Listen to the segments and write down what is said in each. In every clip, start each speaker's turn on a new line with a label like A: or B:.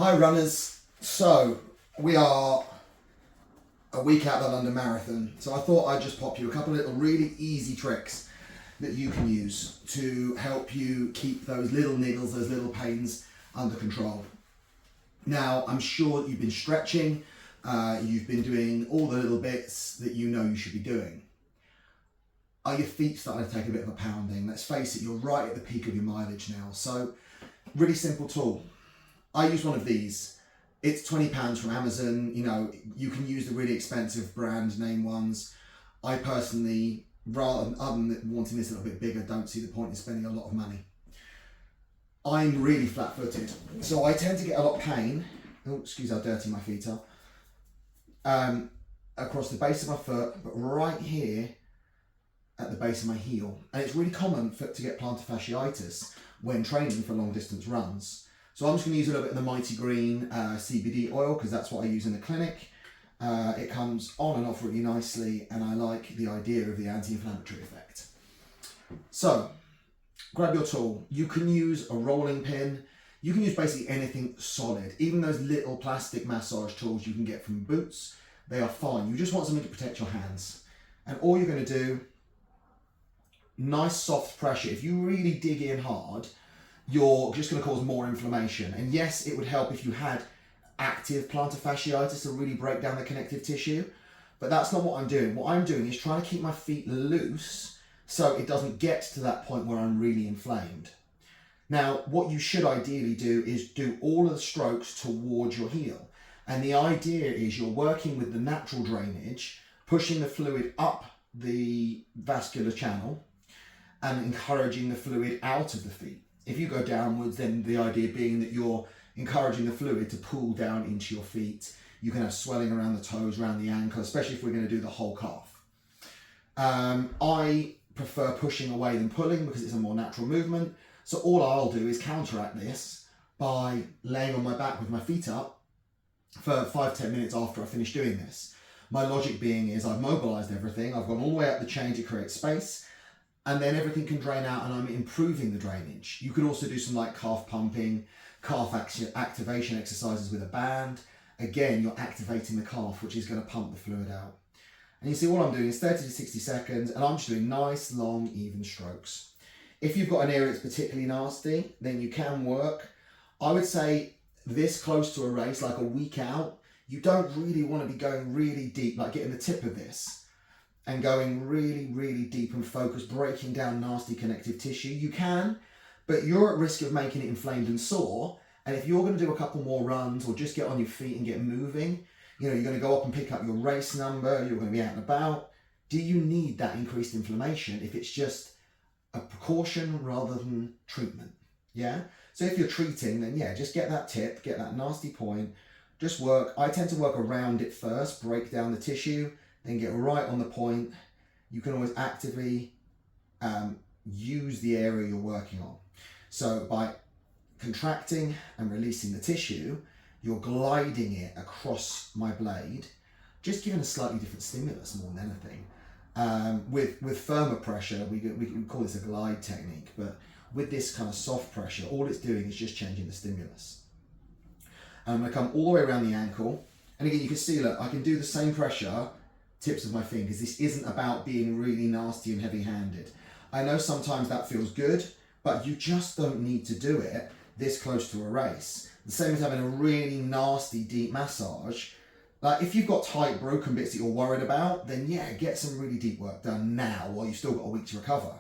A: Hi runners, so we are a week out of the London Marathon, so I thought I'd just pop you a couple of little really easy tricks that you can use to help you keep those little niggles, those little pains under control. Now, I'm sure that you've been stretching, you've been doing all the little bits that you know you should be doing. Are your feet starting to take a bit of a pounding? Let's face it, you're right at the peak of your mileage now. So, really simple tool. I use one of these. It's £20 from Amazon. You know, you can use the really expensive brand name ones. I personally, other than wanting this a little bit bigger, don't see the point in spending a lot of money. I'm really flat-footed, so I tend to get a lot of pain. Oh, excuse how dirty my feet are. Across the base of my foot, but right here at the base of my heel. And it's really common to get plantar fasciitis when training for long distance runs. So I'm just going to use a little bit of the Mighty Green CBD oil because that's what I use in the clinic. It comes on and off really nicely, and I like the idea of the anti-inflammatory effect. So, grab your tool. You can use a rolling pin. You can use basically anything solid. Even those little plastic massage tools you can get from Boots, they are fine. You just want something to protect your hands. And all you're going to do, nice soft pressure. If you really dig in hard, you're just going to cause more inflammation. And yes, it would help if you had active plantar fasciitis to really break down the connective tissue, but that's not what I'm doing. What I'm doing is trying to keep my feet loose so it doesn't get to that point where I'm really inflamed. Now, what you should ideally do is do all of the strokes towards your heel. And the idea is you're working with the natural drainage, pushing the fluid up the vascular channel and encouraging the fluid out of the feet. If you go downwards, then the idea being that you're encouraging the fluid to pool down into your feet. You can have swelling around the toes, around the ankle, especially if we're going to do the whole calf. I prefer pushing away than pulling because it's a more natural movement. So all I'll do is counteract this by laying on my back with my feet up for 5-10 minutes after I finish doing this. My logic being is I've mobilized everything. I've gone all the way up the chain to create space. And then everything can drain out and I'm improving the drainage. You could also do some like calf pumping, calf activation exercises with a band. Again, you're activating the calf, which is going to pump the fluid out. And you see all I'm doing is 30 to 60 seconds and I'm just doing nice, long, even strokes. If you've got an area that's particularly nasty, then you can work. I would say this close to a race, like a week out, you don't really want to be going really deep, like getting the tip of this and going really, really deep and focused, breaking down nasty connective tissue. You can, but you're at risk of making it inflamed and sore. And if you're going to do a couple more runs or just get on your feet and get moving, you know, you're going to go up and pick up your race number, you're going to be out and about. Do you need that increased inflammation if it's just a precaution rather than treatment? Yeah? So if you're treating, then yeah, just get that tip, get that nasty point, just work. I tend to work around it first, break down the tissue, then get right on the point. You can always actively use the area you're working on. So by contracting and releasing the tissue, you're gliding it across my blade, just giving a slightly different stimulus more than anything. With firmer pressure, we call this a glide technique, but with this kind of soft pressure, all it's doing is just changing the stimulus. And I'm going to come all the way around the ankle. And again, you can see, look, I can do the same pressure, tips of my fingers. This isn't about being really nasty and heavy-handed. I know sometimes that feels good, but you just don't need to do it this close to a race. The same as having a really nasty deep massage. Like if you've got tight broken bits that you're worried about, then yeah, get some really deep work done now while you've still got a week to recover.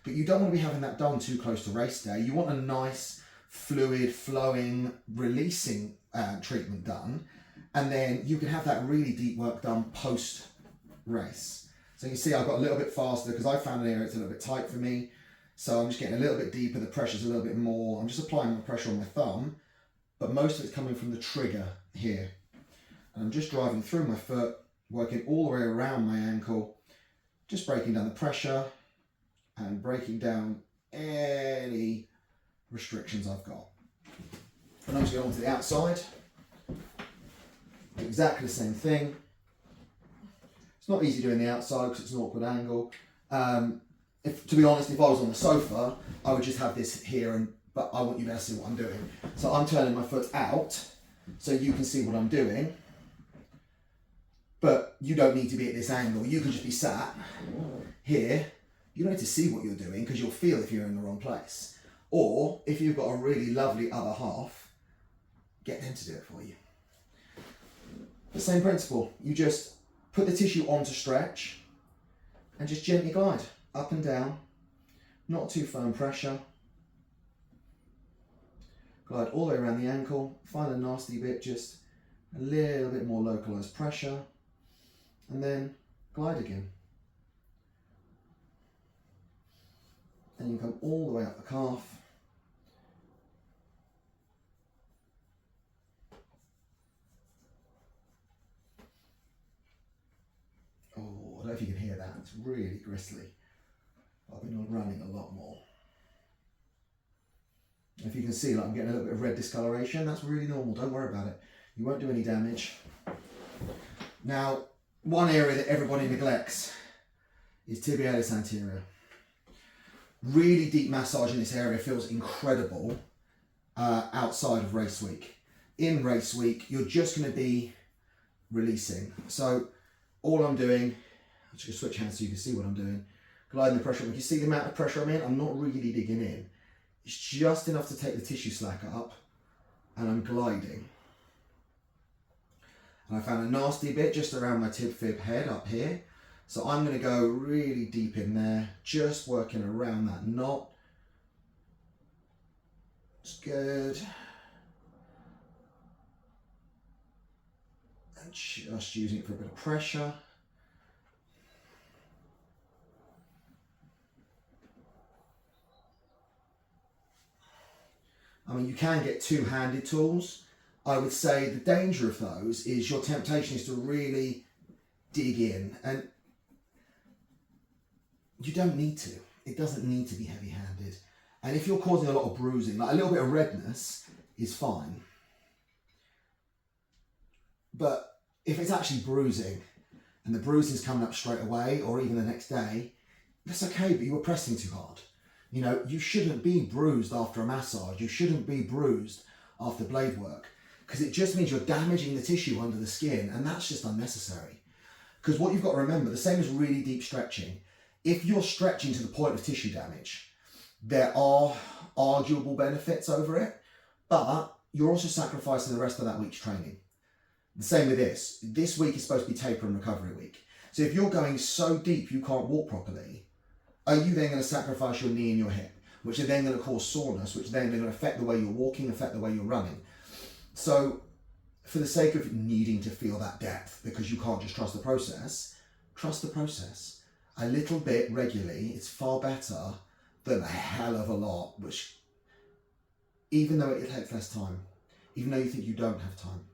A: But you don't want to be having that done too close to race day. You want a nice, fluid, flowing, releasing treatment done. And then you can have that really deep work done post-race. So you see I've got a little bit faster because I found an area that's a little bit tight for me. So I'm just getting a little bit deeper, the pressure's a little bit more. I'm just applying more pressure on my thumb, but most of it's coming from the trigger here. And I'm just driving through my foot, working all the way around my ankle, just breaking down the pressure and breaking down any restrictions I've got. And I'm just going on to the outside. Exactly the same thing. It's not easy doing the outside because it's an awkward angle. To be honest, if I was on the sofa, I would just have this here, but I want you to see what I'm doing. So I'm turning my foot out so you can see what I'm doing, but you don't need to be at this angle. You can just be sat here. You don't need to see what you're doing because you'll feel if you're in the wrong place. Or if you've got a really lovely other half, get them to do it for you. The same principle. You just put the tissue on to stretch and just gently glide up and down, not too firm pressure. Glide all the way around the ankle, find a nasty bit, just a little bit more localized pressure, and then glide again. And you come all the way up the calf. Oh, I don't know if you can hear that, it's really gristly. I've been running a lot more. If you can see, like I'm getting a little bit of red discoloration, that's really normal, don't worry about it. You won't do any damage. Now, one area that everybody neglects is tibialis anterior. Really deep massage in this area feels incredible outside of race week. In race week, you're just going to be releasing. So all I'm doing, I'm just going to switch hands so you can see what I'm doing. Gliding the pressure. You see the amount of pressure I'm in? I'm not really digging in. It's just enough to take the tissue slacker up, and I'm gliding. And I found a nasty bit just around my tib fib head up here. So I'm going to go really deep in there, just working around that knot. It's good. And just using it for a bit of pressure. I mean, you can get two-handed tools. I would say the danger of those is your temptation is to really dig in, and you don't need to. It doesn't need to be heavy-handed. And if you're causing a lot of bruising, like a little bit of redness is fine. But if it's actually bruising and the bruising's coming up straight away or even the next day, that's okay, but you were pressing too hard. You know, you shouldn't be bruised after a massage. You shouldn't be bruised after blade work, because it just means you're damaging the tissue under the skin, and that's just unnecessary. Because what you've got to remember, the same as really deep stretching, if you're stretching to the point of tissue damage, there are arguable benefits over it, but you're also sacrificing the rest of that week's training. The same with this. This week is supposed to be taper and recovery week. So if you're going so deep you can't walk properly, are you then going to sacrifice your knee and your hip, which are then going to cause soreness, which then are going to affect the way you're walking, affect the way you're running? So for the sake of needing to feel that depth, because you can't just trust the process, trust the process. A little bit regularly, it's far better than a hell of a lot, which, even though it takes less time, even though you think you don't have time.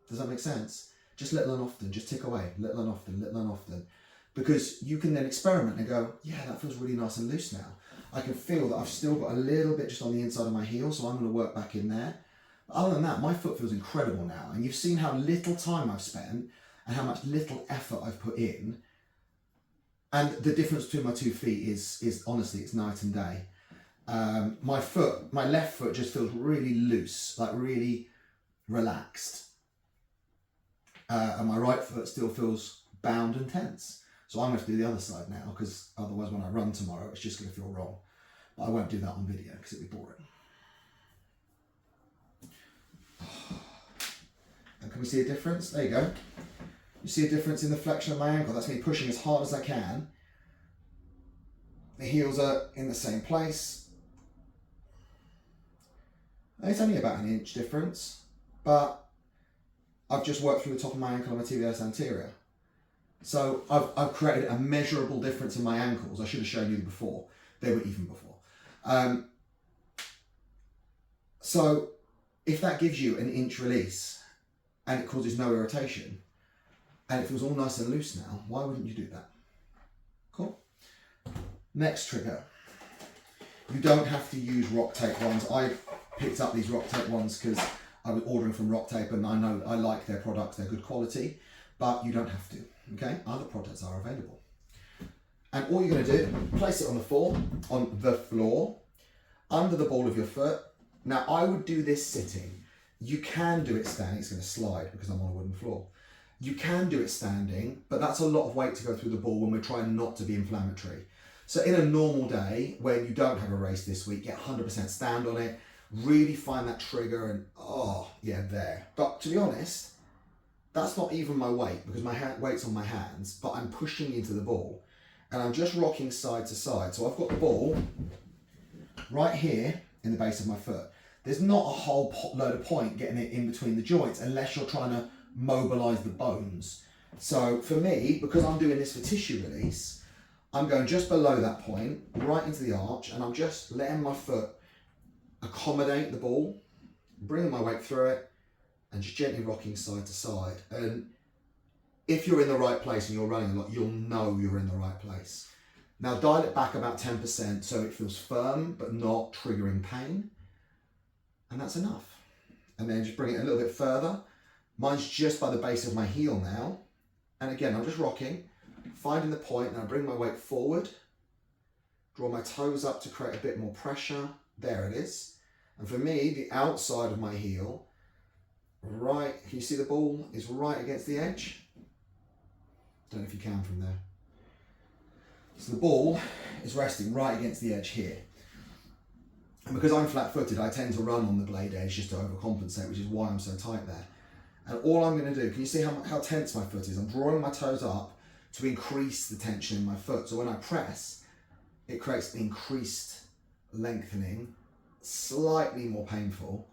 A: Does that make sense? Just little and often, just tick away, little and often, little and often. Because you can then experiment and go, yeah, that feels really nice and loose now. I can feel that I've still got a little bit just on the inside of my heel, so I'm going to work back in there. But other than that, my foot feels incredible now. And you've seen how little time I've spent and how much little effort I've put in. And the difference between my 2 feet is honestly, it's night and day. My left foot just feels really loose, like really relaxed. And my right foot still feels bound and tense. So I'm going to have to do the other side now, because otherwise when I run tomorrow, it's just going to feel wrong. But I won't do that on video because it'd be boring. And can we see a difference? There you go. You see a difference in the flexion of my ankle. That's me pushing as hard as I can. The heels are in the same place. And it's only about an inch difference, but I've just worked through the top of my ankle and my tibialis anterior. So I've created a measurable difference in my ankles. I should have shown you before. They were even before. So if that gives you an inch release and it causes no irritation and it feels all nice and loose now, why wouldn't you do that? Cool. Next trigger. You don't have to use rock tape ones. I picked up these rock tape ones because I was ordering from Rock Tape and I know I like their products, they're good quality, but you don't have to. Okay, other products are available. And all you're going to do, place it on the floor, under the ball of your foot. Now I would do this sitting. You can do it standing. It's going to slide because I'm on a wooden floor. You can do it standing, but that's a lot of weight to go through the ball when we're trying not to be inflammatory. So in a normal day, when you don't have a race this week, get 100% stand on it, really find that trigger and, oh, yeah, there. But to be honest, that's not even my weight because my weight's on my hands, but I'm pushing into the ball and I'm just rocking side to side. So I've got the ball right here in the base of my foot. There's not a whole load of point getting it in between the joints unless you're trying to mobilize the bones. So for me, because I'm doing this for tissue release, I'm going just below that point, right into the arch, and I'm just letting my foot accommodate the ball, bringing my weight through it, and just gently rocking side to side. And if you're in the right place and you're running a lot, you'll know you're in the right place. Now dial it back about 10% so it feels firm but not triggering pain. And that's enough. And then just bring it a little bit further. Mine's just by the base of my heel now. And again, I'm just rocking, finding the point, and I bring my weight forward, draw my toes up to create a bit more pressure. There it is. And for me, the outside of my heel, right, can you see the ball is right against the edge? Don't know if you can from there. So the ball is resting right against the edge here. And because I'm flat-footed, I tend to run on the blade edge just to overcompensate, which is why I'm so tight there. And all I'm going to do, can you see how tense my foot is? I'm drawing my toes up to increase the tension in my foot. So when I press, it creates increased lengthening, slightly more painful,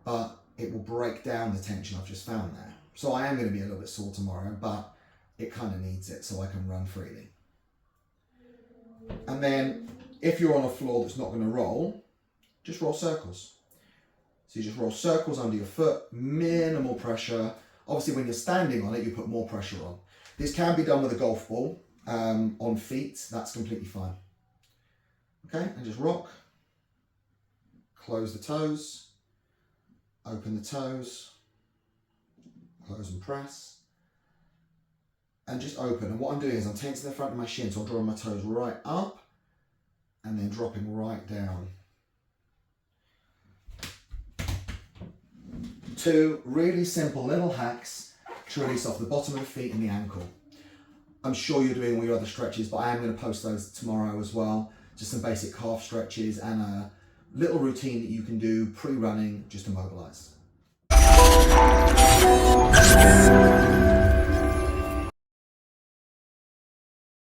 A: but it will break down the tension I've just found there. So I am going to be a little bit sore tomorrow, but it kind of needs it so I can run freely. And then if you're on a floor that's not going to roll, just roll circles. So you just roll circles under your foot, minimal pressure. Obviously when you're standing on it, you put more pressure on. This can be done with a golf ball on feet, that's completely fine. Okay, and just rock, close the toes, open the toes, close and press, and just open. And what I'm doing is I'm tensing the front of my shin, so I'm drawing my toes right up and then dropping right down. 2 really simple little hacks to release off the bottom of the feet and the ankle. I'm sure you're doing all your other stretches, but I am going to post those tomorrow as well. Just some basic calf stretches and a little routine that you can do pre-running just to mobilize.